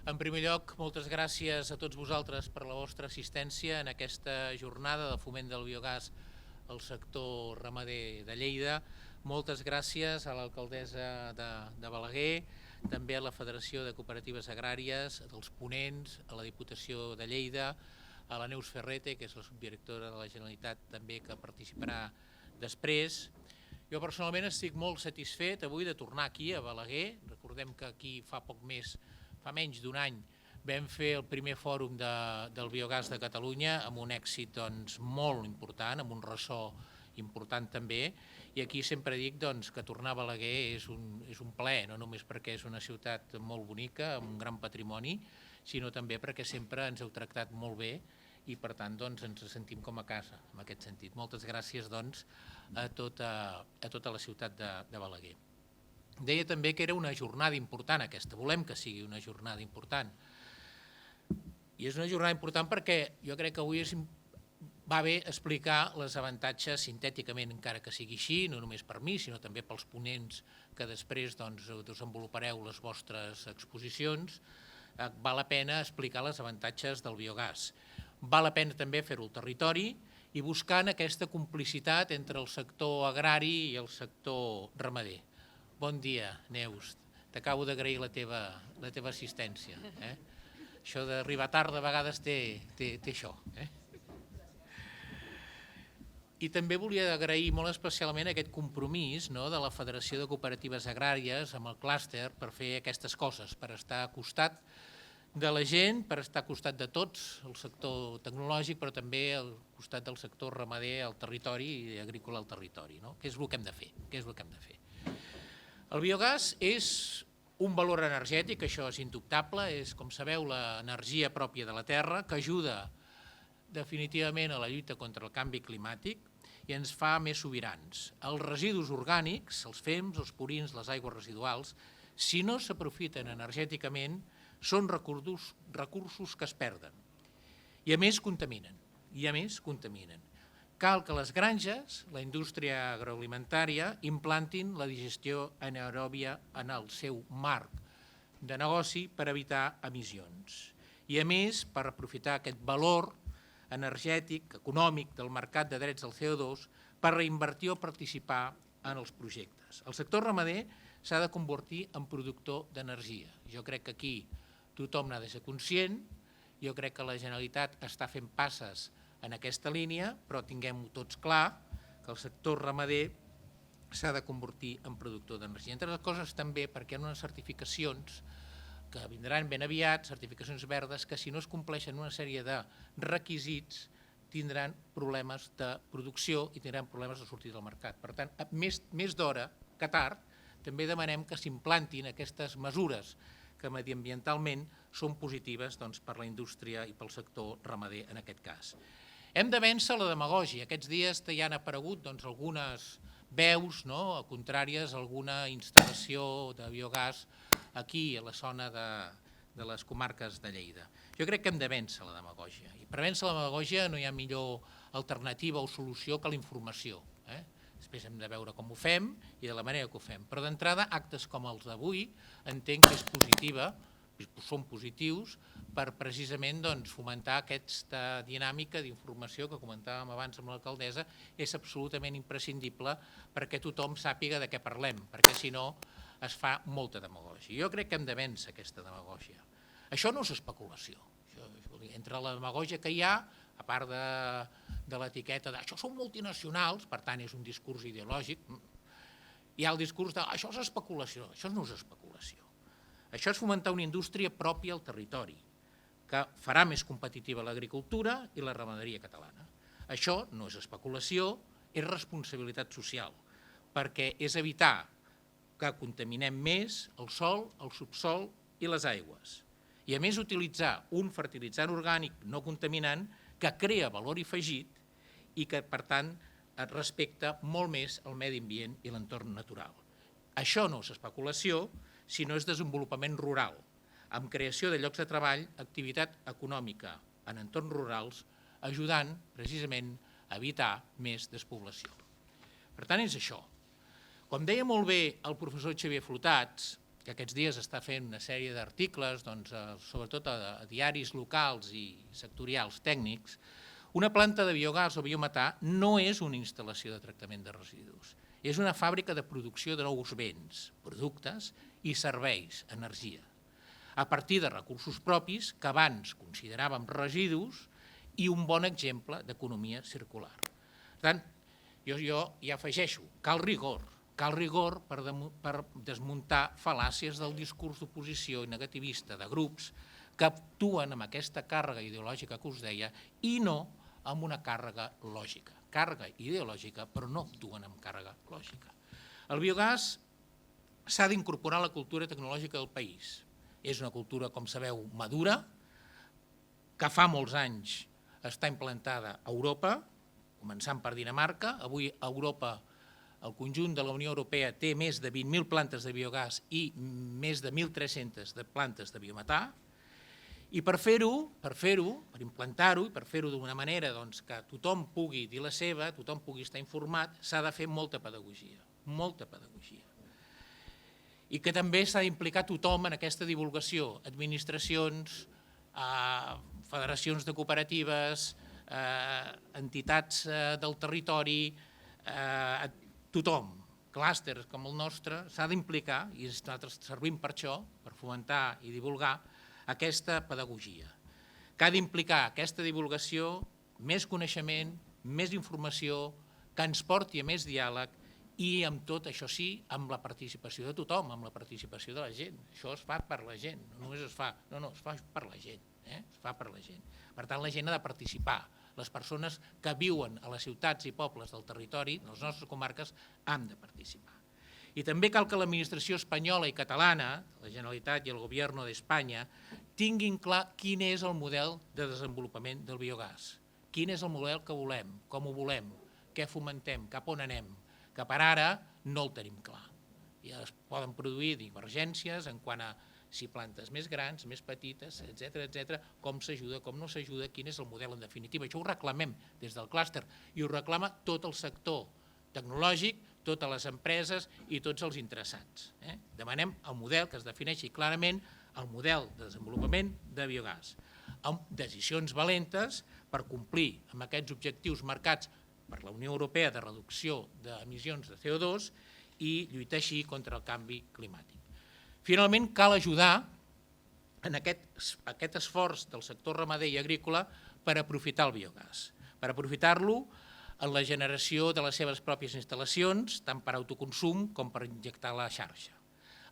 En primer lloc, moltes gràcies a tots vosaltres per la vostra assistència en aquesta jornada de foment del biogàs al sector ramader de Lleida. Moltes gràcies a l'alcaldessa de Balaguer, també a la Federació de Cooperatives Agràries, als ponents, a la Diputació de Lleida, a la Neus Ferrete, que és la subdirectora de la Generalitat també, que participarà després. Jo personalment estic molt satisfet avui de tornar aquí a Balaguer. Recordem que aquí fa menys d'un any vam fer el primer fòrum del biogàs de Catalunya amb un èxit molt important, amb un ressò important també, i aquí sempre dic que tornar a Balaguer és un plaer, no només perquè és una ciutat molt bonica, amb un gran patrimoni, sinó també perquè sempre ens heu tractat molt bé i per tant ens sentim com a casa en aquest sentit. Moltes gràcies a tota la ciutat de Balaguer. Deia també que era una jornada important aquesta, volem que sigui una jornada important. I és una jornada important perquè jo crec que avui va bé explicar els avantatges sintèticament, encara que sigui així, no només per mi, sinó també pels ponents que després desenvolupareu les vostres exposicions. Val la pena explicar els avantatges del biogàs. Val la pena també fer-ho al territori i buscant aquesta complicitat entre el sector agrari i el sector ramader. Bon dia, Neus. T'acabo d'agrair la teva assistència. Això d'arribar tard de vegades té això. I també volia agrair molt especialment aquest compromís de la Federació de Cooperatives Agràries amb el clúster per fer aquestes coses, per estar a costat de la gent, per estar a costat de tots, el sector tecnològic, però també al costat del sector ramader al territori i agrícola al territori. Què és el que hem de fer? El biogàs és un valor energètic, això és indubtable, és, com sabeu, l'energia pròpia de la terra, que ajuda definitivament a la lluita contra el canvi climàtic i ens fa més sobirans. Els residus orgànics, els fems, els purins, les aigües residuals, si no s'aprofiten energèticament, són recursos que es perden i a més contaminen. Cal que les granges, la indústria agroalimentària, implantin la digestió anaeròbia en el seu marc de negoci per evitar emissions. I a més, per aprofitar aquest valor energètic, econòmic del mercat de drets del CO2, per reinvertir o participar en els projectes. El sector ramader s'ha de convertir en productor d'energia. Jo crec que aquí tothom n'ha de ser conscient, jo crec que la Generalitat està fent passes en aquesta línia, però tinguem-ho tots clar, que el sector ramader s'ha de convertir en productor d'energia. Entre les coses també perquè hi ha unes certificacions que vindran ben aviat, certificacions verdes, que si no es compleixen una sèrie de requisits tindran problemes de producció i tindran problemes de sortir del mercat. Per tant, més d'hora que tard, també demanem que s'implantin aquestes mesures que mediambientalment són positives per la indústria i pel sector ramader en aquest cas. Hem de vèncer la demagògia. Aquests dies ja han aparegut algunes veus contràries a alguna instal·lació de biogàs aquí, a la zona de les comarques de Lleida. Jo crec que hem de vèncer la demagògia. I per vèncer la demagògia no hi ha millor alternativa o solució que la informació. Després hem de veure com ho fem i de la manera que ho fem. Però d'entrada, actes com els d'avui entenc que és positiva, són positius, per precisament fomentar aquesta dinàmica d'informació que comentàvem abans amb l'alcaldessa, és absolutament imprescindible perquè tothom sàpiga de què parlem, perquè si no es fa molta demagògia. Jo crec que hem de vèncer aquesta demagògia. Això no és especulació. Entre la demagògia que hi ha, a part de l'etiqueta de això són multinacionals, per tant és un discurs ideològic, hi ha el discurs de això és especulació. Això no és especulació. Això és fomentar una indústria pròpia al territori, que farà més competitiva l'agricultura i la ramaderia catalana. Això no és especulació, és responsabilitat social, perquè és evitar que contaminem més el sòl, el subsòl i les aigües. I a més utilitzar un fertilitzant orgànic no contaminant que crea valor afegit i que, per tant, respecta molt més el medi ambient i l'entorn natural. Això no és especulació, sinó és desenvolupament rural, amb creació de llocs de treball, activitat econòmica en entorns rurals, ajudant precisament a evitar més despoblació. Per tant, és això. Com deia molt bé el professor Xavier Flotats, que aquests dies està fent una sèrie d'articles, sobretot a diaris locals i sectorials tècnics, una planta de biogàs o biometà no és una instal·lació de tractament de residus, és una fàbrica de producció de nous béns, productes i serveis, energia, a partir de recursos propis que abans consideràvem residus i un bon exemple d'economia circular. Per tant, jo ja afegeixo, cal rigor per desmuntar fal·làcies del discurs d'oposició i negativista de grups que actuen amb aquesta càrrega ideològica que us deia i no amb una càrrega lògica. Càrrega ideològica, però no actuen amb càrrega lògica. El biogàs s'ha d'incorporar a la cultura tecnològica del país. És una cultura, com sabeu, madura, que fa molts anys està implantada a Europa, començant per Dinamarca. Avui a Europa el conjunt de la Unió Europea té més de 20.000 plantes de biogàs i més de 1.300 de plantes de biometà. I per fer-ho, per implantar-ho i per fer-ho d'una manera que tothom pugui dir la seva, tothom pugui estar informat, s'ha de fer molta pedagogia, I que també s'ha d'implicar tothom en aquesta divulgació, administracions, federacions de cooperatives, entitats del territori, tothom, clústers com el nostre, s'ha d'implicar, i nosaltres servim per això, per fomentar i divulgar aquesta pedagogia, que ha d'implicar aquesta divulgació, més coneixement, més informació, que ens porti a més diàleg i amb tot, això sí, amb la participació de tothom, amb la participació de la gent. Això es fa per la gent, no només es fa, es fa per la gent, es fa per la gent. Per tant, la gent ha de participar. Les persones que viuen a les ciutats i pobles del territori, de les nostres comarques, han de participar. I també cal que l'administració espanyola i catalana, la Generalitat i el Govern d'Espanya, tinguin clar quin és el model de desenvolupament del biogàs, quin és el model que volem, com ho volem, què fomentem, cap on anem, que per ara no el tenim clar. I es poden produir divergències en quant a si plantes més grans, més petites, etc., com s'ajuda, com no s'ajuda, quin és el model en definitiva. Això ho reclamem des del clúster i ho reclama tot el sector tecnològic, totes les empreses i tots els interessats. Demanem el model que es defineixi clarament, el model de desenvolupament de biogàs, amb decisions valentes per complir amb aquests objectius marcats per la Unió Europea de reducció d'emissions de CO2 i lluitar així contra el canvi climàtic. Finalment, cal ajudar en aquest esforç del sector ramader i agrícola per aprofitar el biogàs, per aprofitar-lo en la generació de les seves pròpies instal·lacions, tant per autoconsum com per injectar a la xarxa.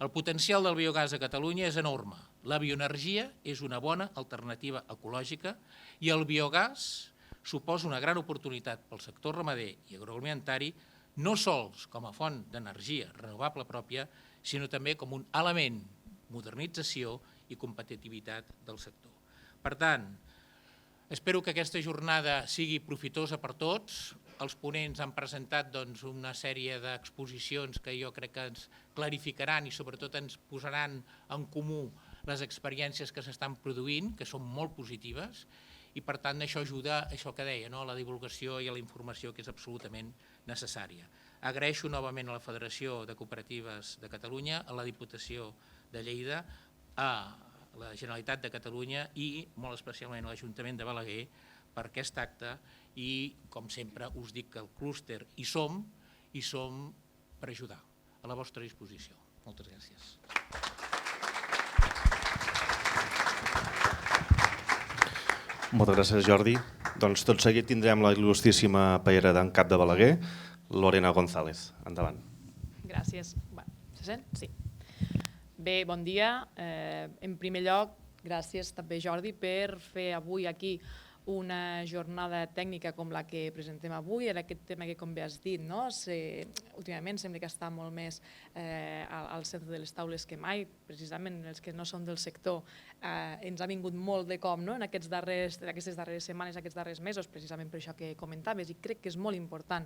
El potencial del biogàs a Catalunya és enorme. La bioenergia és una bona alternativa ecològica i el biogàs suposa una gran oportunitat pel sector ramader i agroalimentari, no sols com a font d'energia renovable pròpia, sinó també com un element de modernització i competitivitat del sector. Per tant, espero que aquesta jornada sigui profitosa per tots. Els ponents han presentat una sèrie d'exposicions que jo crec que ens clarificaran i sobretot ens posaran en comú les experiències que s'estan produint, que són molt positives, i per tant això ajuda a això que deia, a la divulgació i a la informació que és absolutament necessària. Agraeixo novament a la Federació de Cooperatives de Catalunya, a la Diputació de Lleida, a la Generalitat de Catalunya i molt especialment a l'Ajuntament de Balaguer per aquest acte i, com sempre, us dic que el clúster hi som per ajudar, a la vostra disposició. Moltes gràcies. Moltes gràcies, Jordi. Doncs tot seguit tindrem la il·lustríssima paellera d'en Cap de Balaguer, Lorena González. Endavant. Gràcies. Se sent? Sí. Bé, bon dia. En primer lloc, gràcies també, Jordi, per fer avui aquí una jornada tècnica com la que presentem avui, en aquest tema que, com bé has dit, últimament sembla que està molt més al centre de les taules que mai, precisament els que no són del sector ens ha vingut molt de cop en aquestes darreres setmanes, aquests darrers mesos, precisament per això que comentaves, i crec que és molt important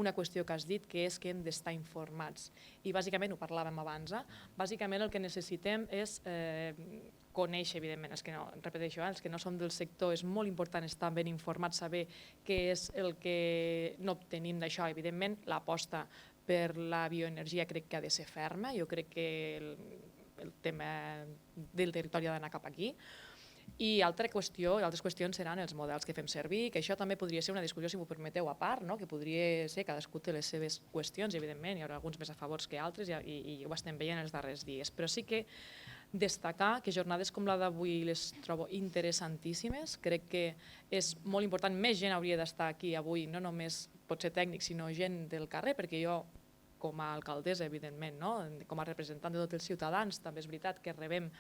una qüestió que has dit, que és que hem d'estar informats. I bàsicament, ho parlàvem abans, bàsicament el que necessitem és conèixer, evidentment, repeteixo, els que no som del sector, és molt important estar ben informats, saber què és el que no obtenim d'això. Evidentment, l'aposta per la bioenergia crec que ha de ser ferma. Jo crec que el tema del territori ha d'anar cap aquí. I altres qüestions seran els models que fem servir, que això també podria ser una discussió, si m'ho permeteu, a part, que podria ser, cadascú té les seves qüestions, evidentment, hi haurà alguns més a favors que altres i ho estem veient els darrers dies, però sí que destacar que jornades com la d'avui les trobo interessantíssimes, crec que és molt important, més gent hauria d'estar aquí avui, no només pot ser tècnic, sinó gent del carrer, perquè jo, com a alcaldessa, evidentment, com a representant de tots els ciutadans, també és veritat que rebem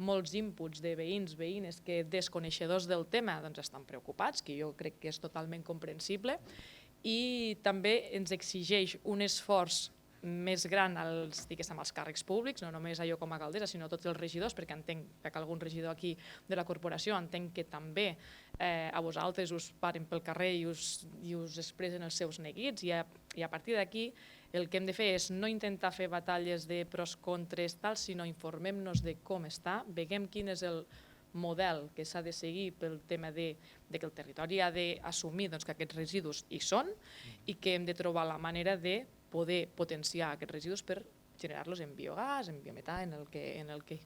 molts inputs de veïns, veïnes que desconeixedors del tema estan preocupats, que jo crec que és totalment comprensible, i també ens exigeix un esforç més gran als càrrecs públics, no només jo com a alcaldessa, sinó tots els regidors, perquè entenc que algun regidor aquí de la corporació entenc que també a vosaltres us paren pel carrer i us expressen els seus neguits, i a partir d'aquí el que hem de fer és no intentar fer batalles de pros, contres, sinó informem-nos de com està, veiem quin és el model que s'ha de seguir pel tema que el territori ha d'assumir que aquests residus hi són i que hem de trobar la manera de poder potenciar aquests residus per generar-los en biogàs, en biometà, en el que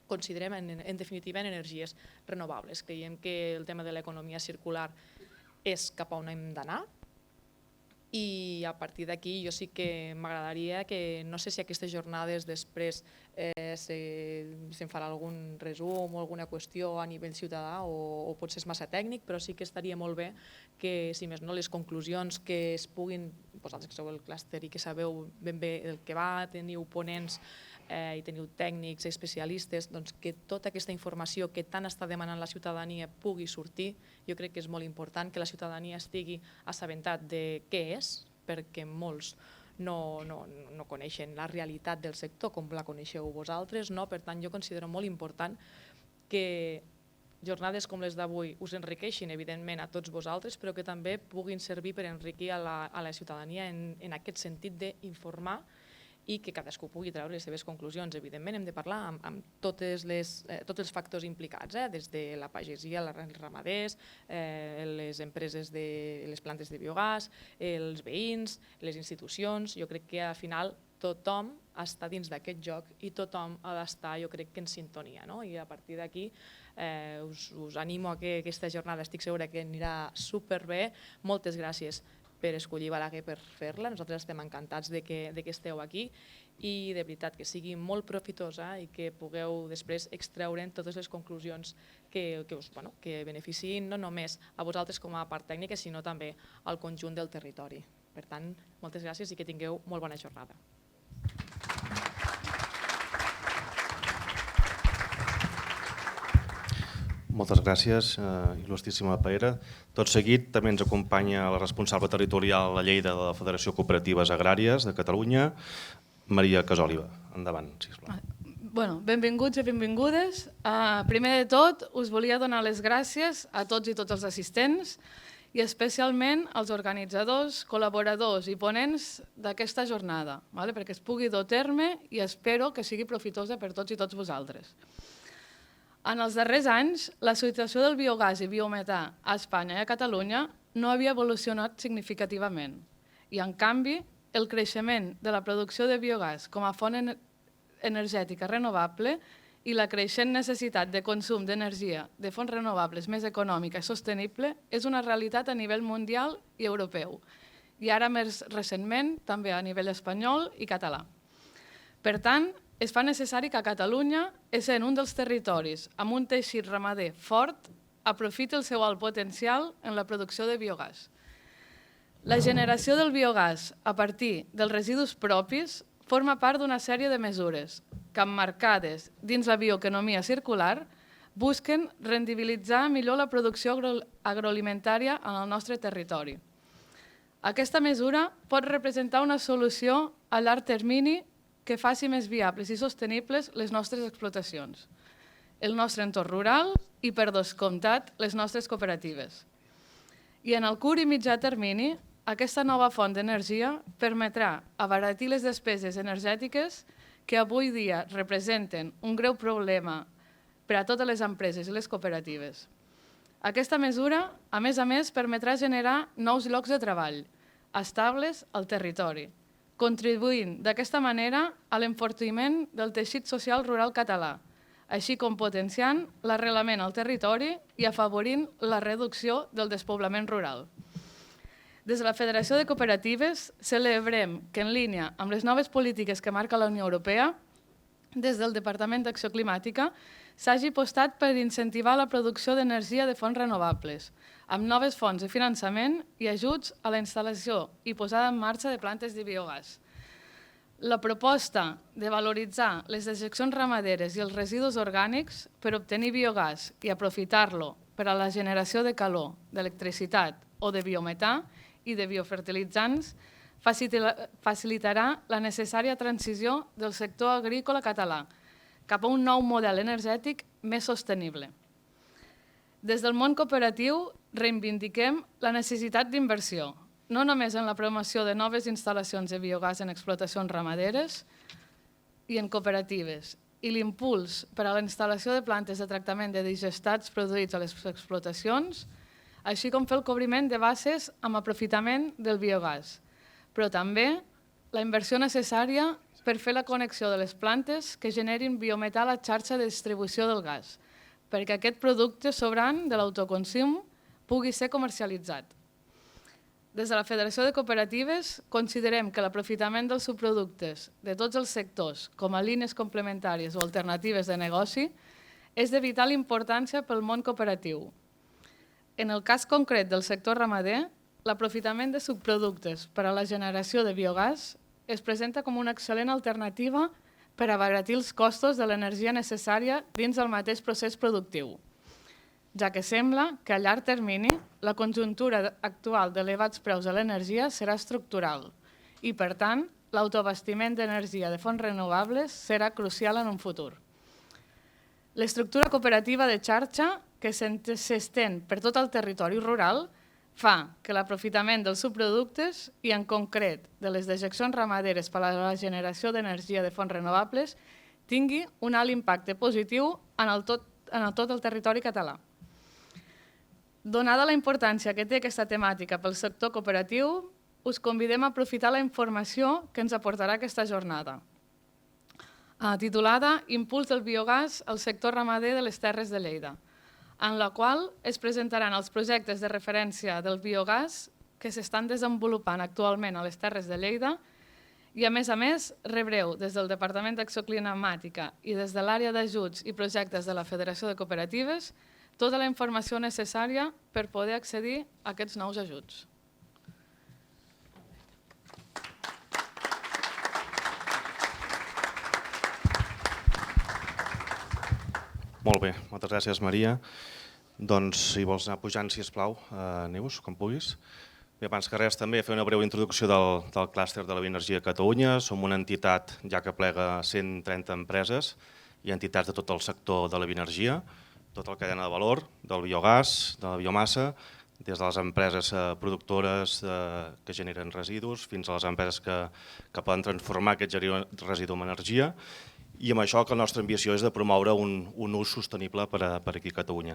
considerem en definitiva en energies renovables. Creiem que el tema de l'economia circular és cap a on hem d'anar, i a partir d'aquí jo sí que m'agradaria que, no sé si aquestes jornades després se'n farà algun resum o alguna qüestió a nivell ciutadà o potser és massa tècnic, però sí que estaria molt bé que, si més no, les conclusions que es puguin, vosaltres que sou el clúster i que sabeu ben bé el que va, teniu ponents i teniu tècnics, especialistes, que tota aquesta informació que tant està demanant la ciutadania pugui sortir. Jo crec que és molt important que la ciutadania estigui assabentat de què és, perquè molts no coneixen la realitat del sector com la coneixeu vosaltres. Per tant, jo considero molt important que jornades com les d'avui us enriqueixin, evidentment, a tots vosaltres, però que també puguin servir per enriquir a la ciutadania en aquest sentit d'informar i que cadascú pugui treure les seves conclusions. Evidentment, hem de parlar amb tots els factors implicats, des de la pagesia, els ramaders, les empreses, les plantes de biogàs, els veïns, les institucions. Jo crec que al final tothom està dins d'aquest joc i tothom ha d'estar, jo crec que en sintonia. I a partir d'aquí us animo a que aquesta jornada estic segura que anirà superbé. Moltes gràcies per escollir Balaguer per fer-la. Nosaltres estem encantats de que esteu aquí i de veritat que sigui molt profitosa i que pugueu després extreure'n totes les conclusions que beneficiïn no només a vosaltres com a part tècnica, sinó també al conjunt del territori. Per tant, moltes gràcies i que tingueu molt bona jornada. Moltes gràcies, il·lustríssima Paera. Tot seguit també ens acompanya la responsable territorial a Lleida de la Federació Cooperatives Agràries de Catalunya, Maria Casòliva. Endavant, sisplau. Benvinguts i benvingudes. Primer de tot, us volia donar les gràcies a tots i tots els assistents i especialment als organitzadors, col·laboradors i ponents d'aquesta jornada, perquè es pugui dur a terme i espero que sigui profitosa per tots i tots vosaltres. En els darrers anys, la situació del biogàs i biometà a Espanya i a Catalunya no havia evolucionat significativament i, en canvi, el creixement de la producció de biogàs com a font energètica renovable i la creixent necessitat de consum d'energia de fonts renovables més econòmica i sostenible és una realitat a nivell mundial i europeu, i ara més recentment també a nivell espanyol i català. Per tant, es fa necessari que a Catalunya, essent un dels territoris amb un teixit ramader fort, aprofiti el seu alt potencial en la producció de biogàs. La generació del biogàs a partir dels residus propis forma part d'una sèrie de mesures que, emmarcades dins la bioeconomia circular, busquen rendibilitzar millor la producció agroalimentària en el nostre territori. Aquesta mesura pot representar una solució a llarg termini que faci més viables i sostenibles les nostres explotacions, el nostre entorn rural i, per descomptat, les nostres cooperatives. I en el curt i mitjà termini, aquesta nova font d'energia permetrà abaratir les despeses energètiques que avui dia representen un greu problema per a totes les empreses i les cooperatives. Aquesta mesura, a més, permetrà generar nous llocs de treball estables al territori, contribuint d'aquesta manera a l'enfortiment del teixit social rural català, així com potenciant l'arrelament al territori i afavorint la reducció del despoblament rural. Des de la Federació de Cooperatives celebrem que en línia amb les noves polítiques que marca la Unió Europea, des del Departament d'Acció Climàtica s'hagi apostat per incentivar la producció d'energia de fonts renovables, amb noves fonts de finançament i ajuts a la instal·lació i posada en marxa de plantes de biogàs. La proposta de valoritzar les dejeccions ramaderes i els residus orgànics per obtenir biogàs i aprofitar-lo per a la generació de calor, d'electricitat o de biometà i de biofertilitzants facilitarà la necessària transició del sector agrícola català cap a un nou model energètic més sostenible. Des del món cooperatiu reivindiquem la necessitat d'inversió, no només en la promoció de noves instal·lacions de biogàs en explotacions ramaderes i en cooperatives, i l'impuls per a la instal·lació de plantes de tractament de digestats produïts a les explotacions, així com fer el cobriment de bases amb aprofitament del biogàs, però també la inversió necessària per fer la connexió de les plantes que generin biometà a la xarxa de distribució del gas, perquè aquest producte sobrant de l'autoconsum pugui ser comercialitzat. Des de la Federació de Cooperatives considerem que l'aprofitament dels subproductes de tots els sectors com a línies complementàries o alternatives de negoci és de vital importància pel món cooperatiu. En el cas concret del sector ramader, l'aprofitament de subproductes per a la generació de biogàs es presenta com una excel·lent alternativa per abaratir els costos de l'energia necessària dins del mateix procés productiu, ja que sembla que a llarg termini la conjuntura actual d'elevats preus de l'energia serà estructural i, per tant, l'autoabastiment d'energia de fonts renovables serà crucial en un futur. L'estructura cooperativa de xarxa, que s'estén per tot el territori rural, fa que l'aprofitament dels subproductes i, en concret, de les dejeccions ramaderes per a la generació d'energia de fonts renovables tingui un alt impacte positiu en tot el territori català. Donada la importància que té aquesta temàtica pel sector cooperatiu, us convidem a aprofitar la informació que ens aportarà aquesta jornada, titulada Impuls del biogàs al sector ramader de les Terres de Lleida, en la qual es presentaran els projectes de referència del biogàs que s'estan desenvolupant actualment a les Terres de Lleida i, a més, rebreu des del Departament d'Acció Climàtica i des de l'àrea d'ajuts i projectes de la Federació de Cooperatives tota la informació necessària per poder accedir a aquests nous ajuts. Molt bé, moltes gràcies, Maria. Doncs, si vols anar pujant, sisplau, Neus, com puguis. Bé, abans que res, també fer una breu introducció del clúster de la bioenergia a Catalunya. Som una entitat ja que plega 130 empreses i entitats de tot el sector de la bioenergia, tota la cadena de valor, del biogàs, de la biomassa, des de les empreses productores que generen residus fins a les empreses que poden transformar aquest residu en energia. I amb això que la nostra ambició és de promoure un ús sostenible per aquí a Catalunya.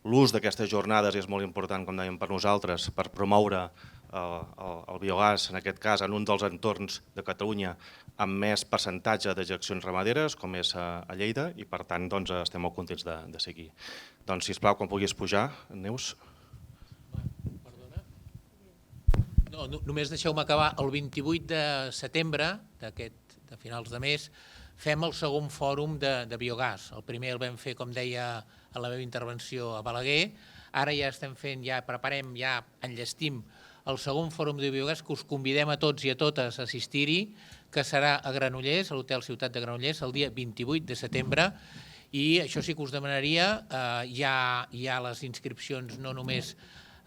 L'ús d'aquestes jornades és molt important, com dèiem, per nosaltres, per promoure el biogàs, en aquest cas, en un dels entorns de Catalunya amb més percentatge de dejeccions ramaderes, com és a Lleida, i per tant estem molt contents de seguir. Doncs, sisplau, quan puguis pujar, Neus. Perdona. No, només deixeu-me acabar. El 28 de setembre, de finals de mes, fem el segon fòrum de biogàs. El primer el vam fer, com deia a la meva intervenció, a Balaguer. Ara ja estem fent, ja preparem, ja enllestim el segon fòrum de biogàs que us convidem a tots i a totes a assistir-hi, que serà a Granollers, a l'Hotel Ciutat de Granollers, el dia 28 de setembre. I això sí que us demanaria, ja les inscripcions no només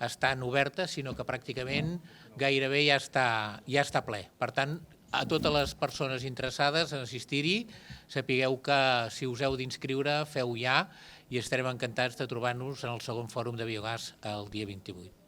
estan obertes, sinó que pràcticament gairebé ja està ple. Per tant, a totes les persones interessades en assistir-hi, sapigueu que si us heu d'inscriure, feu ja i estarem encantats de trobar-nos en el segon fòrum de biogàs el dia 28.